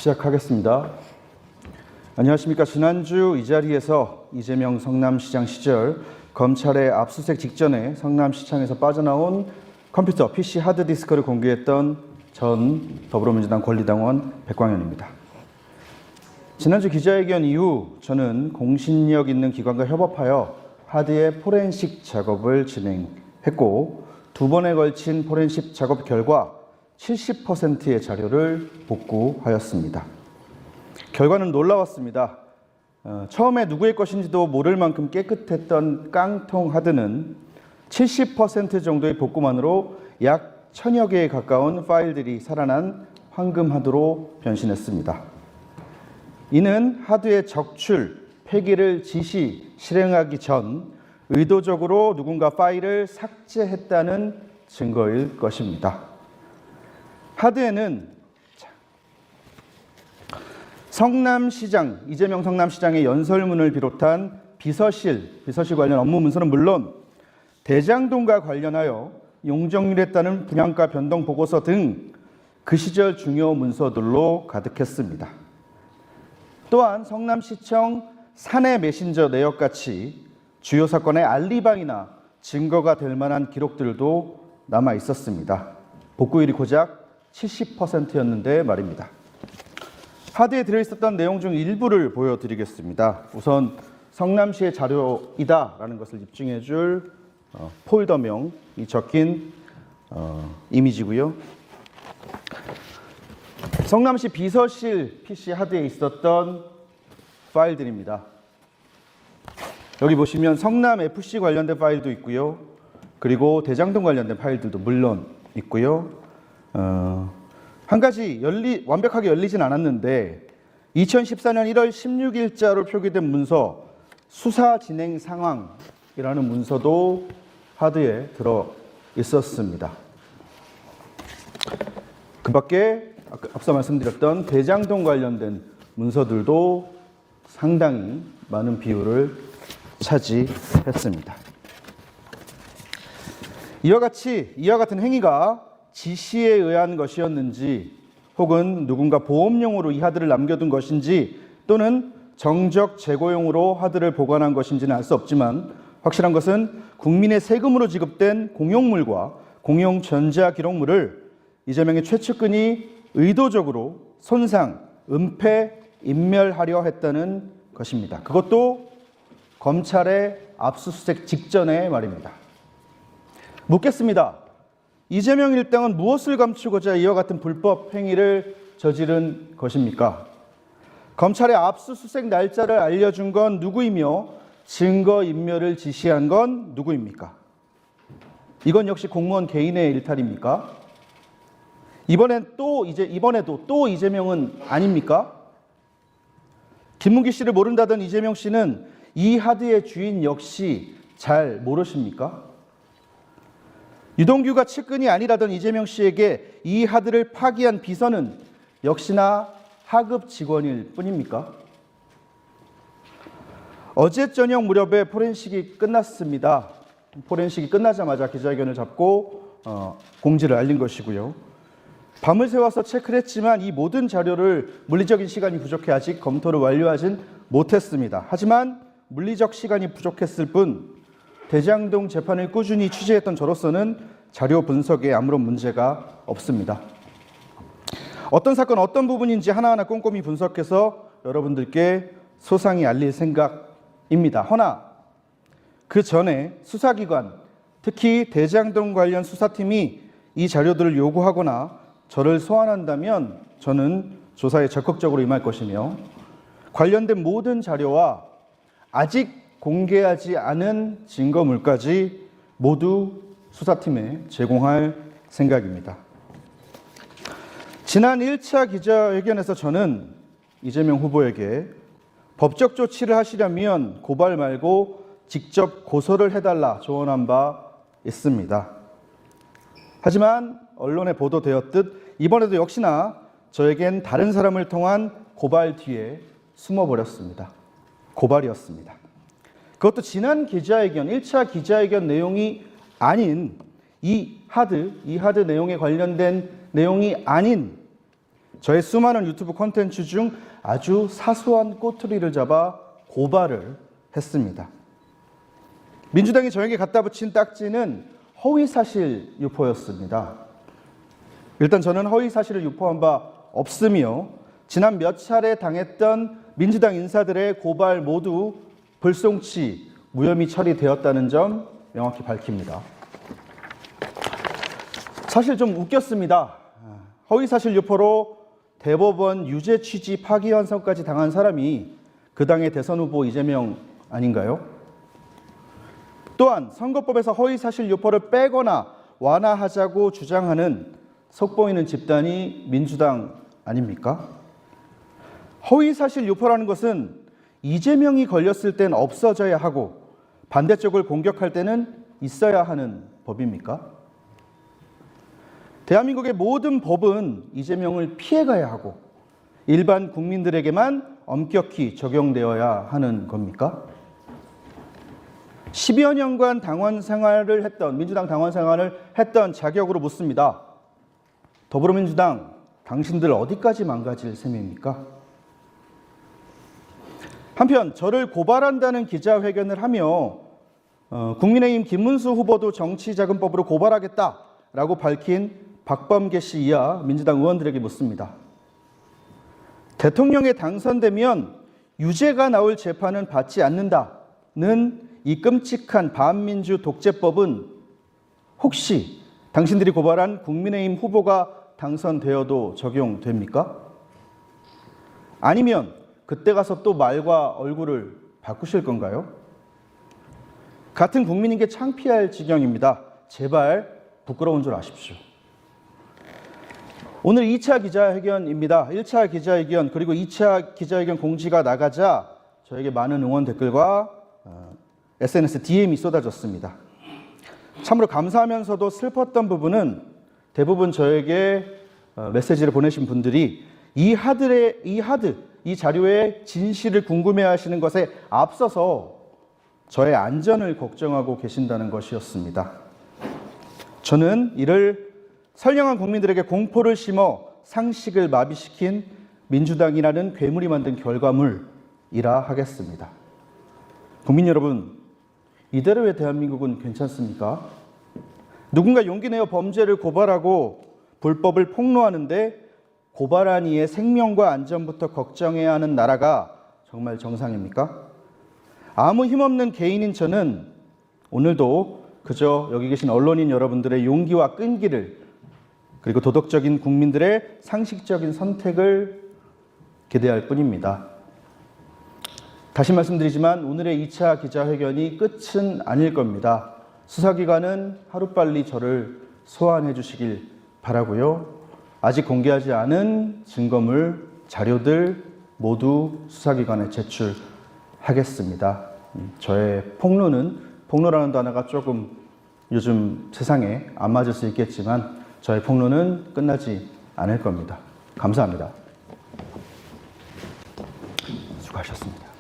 시작하겠습니다. 안녕하십니까. 지난주 이 자리에서 이재명 성남시장 시절 검찰의 압수수색 직전에 성남시청에서 빠져나온 컴퓨터 PC 하드디스크를 공개했던 전 더불어민주당 권리당원 백광현입니다. 지난주 기자회견 이후 저는 공신력 있는 기관과 협업하여 하드의 포렌식 작업을 진행했고, 2번에 걸친 포렌식 작업 결과 70%의 자료를 복구하였습니다. 결과는 놀라웠습니다. 처음에 누구의 것인지도 모를 만큼 깨끗했던 깡통 하드는 70% 정도의 복구만으로 약 1000여 개에 가까운 파일들이 살아난 황금 하드로 변신했습니다. 이는 하드의 적출, 폐기를 실행하기 전 의도적으로 누군가 파일을 삭제했다는 증거일 것입니다. 하드에는 성남시장, 이재명 성남시장의 연설문을 비롯한 비서실 관련 업무 문서는 물론 대장동과 관련하여 용적률에 따른 분양가 변동 보고서 등 그 시절 중요 문서들로 가득했습니다. 또한 성남시청 사내 메신저 내역같이 주요 사건의 알리바이나 증거가 될 만한 기록들도 남아 있었습니다. 복구율이 고작 70%였는데 말입니다. 하드에 들어있었던 내용 중 일부를 보여드리겠습니다. 우선 성남시의 자료이다라는 것을 입증해 줄 폴더명이 적힌 이미지고요. 성남시 비서실 PC 하드에 있었던 파일들입니다. 여기 보시면 성남FC 관련된 파일도 있고요. 그리고 대장동 관련된 파일들도 물론 있고요. 한 가지 완벽하게 열리진 않았는데 2014년 1월 16일자로 표기된 문서 수사 진행 상황이라는 문서도 하드에 들어 있었습니다. 그 밖에 앞서 말씀드렸던 대장동 관련된 문서들도 상당히 많은 비율을 차지했습니다. 이와 같은 행위가 지시에 의한 것이었는지, 혹은 누군가 보험용으로 이 하드를 남겨둔 것인지, 또는 정적 재고용으로 하드를 보관한 것인지는 알 수 없지만 확실한 것은 국민의 세금으로 지급된 공용물과 공용 전자기록물을 이재명의 최측근이 의도적으로 손상, 은폐, 인멸하려 했다는 것입니다. 그것도 검찰의 압수수색 직전의 말입니다. 묻겠습니다. 이재명 일당은 무엇을 감추고자 이와 같은 불법 행위를 저지른 것입니까? 검찰의 압수수색 날짜를 알려준 건 누구이며 증거인멸을 지시한 건 누구입니까? 이건 역시 공무원 개인의 일탈입니까? 이번에도 또 이재명은 아닙니까? 김문기 씨를 모른다던 이재명 씨는 이 하드의 주인 역시 잘 모르십니까? 유동규가 측근이 아니라던 이재명 씨에게 이 하드를 파기한 비서는 역시나 하급 직원일 뿐입니까? 어제 저녁 무렵에 포렌식이 끝났습니다. 포렌식이 끝나자마자 기자회견을 잡고 공지를 알린 것이고요. 밤을 새워서 체크를 했지만 이 모든 자료를 물리적인 시간이 부족해 아직 검토를 완료하진 못했습니다. 하지만 물리적 시간이 부족했을 뿐 대장동 재판을 꾸준히 취재했던 저로서는 자료 분석에 아무런 문제가 없습니다. 어떤 사건 어떤 부분인지 하나하나 꼼꼼히 분석해서 여러분들께 소상히 알릴 생각입니다. 허나 그 전에 수사기관, 특히 대장동 관련 수사팀이 이 자료들을 요구하거나 저를 소환한다면 저는 조사에 적극적으로 임할 것이며, 관련된 모든 자료와 아직 공개하지 않은 증거물까지 모두 수사팀에 제공할 생각입니다. 지난 1차 기자회견에서 저는 이재명 후보에게 법적 조치를 하시려면 고발 말고 직접 고소를 해달라 조언한 바 있습니다. 하지만 언론에 보도되었듯 이번에도 역시나 저에겐 다른 사람을 통한 고발 뒤에 숨어버렸습니다. 고발이었습니다. 그것도 지난 기자회견, 1차 기자회견 내용이 아닌 이 하드 내용에 관련된 내용이 아닌 저의 수많은 유튜브 콘텐츠 중 아주 사소한 꼬투리를 잡아 고발을 했습니다. 민주당이 저에게 갖다 붙인 딱지는 허위사실 유포였습니다. 일단 저는 허위사실을 유포한 바 없으며 지난 몇 차례 당했던 민주당 인사들의 고발 모두 불송치, 무혐의 처리되었다는 점 명확히 밝힙니다. 사실 좀 웃겼습니다. 허위사실 유포로 대법원 유죄 취지 파기환송까지 당한 사람이 그 당의 대선 후보 이재명 아닌가요? 또한 선거법에서 허위사실 유포를 빼거나 완화하자고 주장하는 속보이는 집단이 민주당 아닙니까? 허위사실 유포라는 것은 이재명이 걸렸을 땐 없어져야 하고 반대쪽을 공격할 때는 있어야 하는 법입니까? 대한민국의 모든 법은 이재명을 피해가야 하고 일반 국민들에게만 엄격히 적용되어야 하는 겁니까? 10여 년간 당원 생활을 했던, 민주당 당원 생활을 했던 자격으로 묻습니다. 더불어민주당, 당신들 어디까지 망가질 셈입니까? 한편 저를 고발한다는 기자회견을 하며 국민의힘 김문수 후보도 정치자금법으로 고발하겠다라고 밝힌 박범계 씨 이하 민주당 의원들에게 묻습니다. 대통령에 당선되면 유죄가 나올 재판은 받지 않는다는 이 끔찍한 반민주 독재법은 혹시 당신들이 고발한 국민의힘 후보가 당선되어도 적용됩니까? 아니면 그때 가서 또 말과 얼굴을 바꾸실 건가요? 같은 국민에게 창피할 지경입니다. 제발 부끄러운 줄 아십시오. 오늘 2차 기자회견입니다. 1차 기자회견 그리고 2차 기자회견 공지가 나가자 저에게 많은 응원 댓글과 SNS DM이 쏟아졌습니다. 참으로 감사하면서도 슬펐던 부분은 대부분 저에게 메시지를 보내신 분들이 이 자료의 진실을 궁금해하시는 것에 앞서서 저의 안전을 걱정하고 계신다는 것이었습니다. 저는 이를 선량한 국민들에게 공포를 심어 상식을 마비시킨 민주당이라는 괴물이 만든 결과물이라 하겠습니다. 국민 여러분, 이대로의 대한민국은 괜찮습니까? 누군가 용기 내어 범죄를 고발하고 불법을 폭로하는데 고발한 이의 생명과 안전부터 걱정해야 하는 나라가 정말 정상입니까? 아무 힘없는 개인인 저는 오늘도 그저 여기 계신 언론인 여러분들의 용기와 끈기를 그리고 도덕적인 국민들의 상식적인 선택을 기대할 뿐입니다. 다시 말씀드리지만 오늘의 2차 기자회견이 끝은 아닐 겁니다. 수사기관은 하루빨리 저를 소환해 주시길 바라고요. 아직 공개하지 않은 증거물, 자료들 모두 수사기관에 제출하겠습니다. 저의 폭로라는 단어가 조금 요즘 세상에 안 맞을 수 있겠지만 저의 폭로는 끝나지 않을 겁니다. 감사합니다. 수고하셨습니다.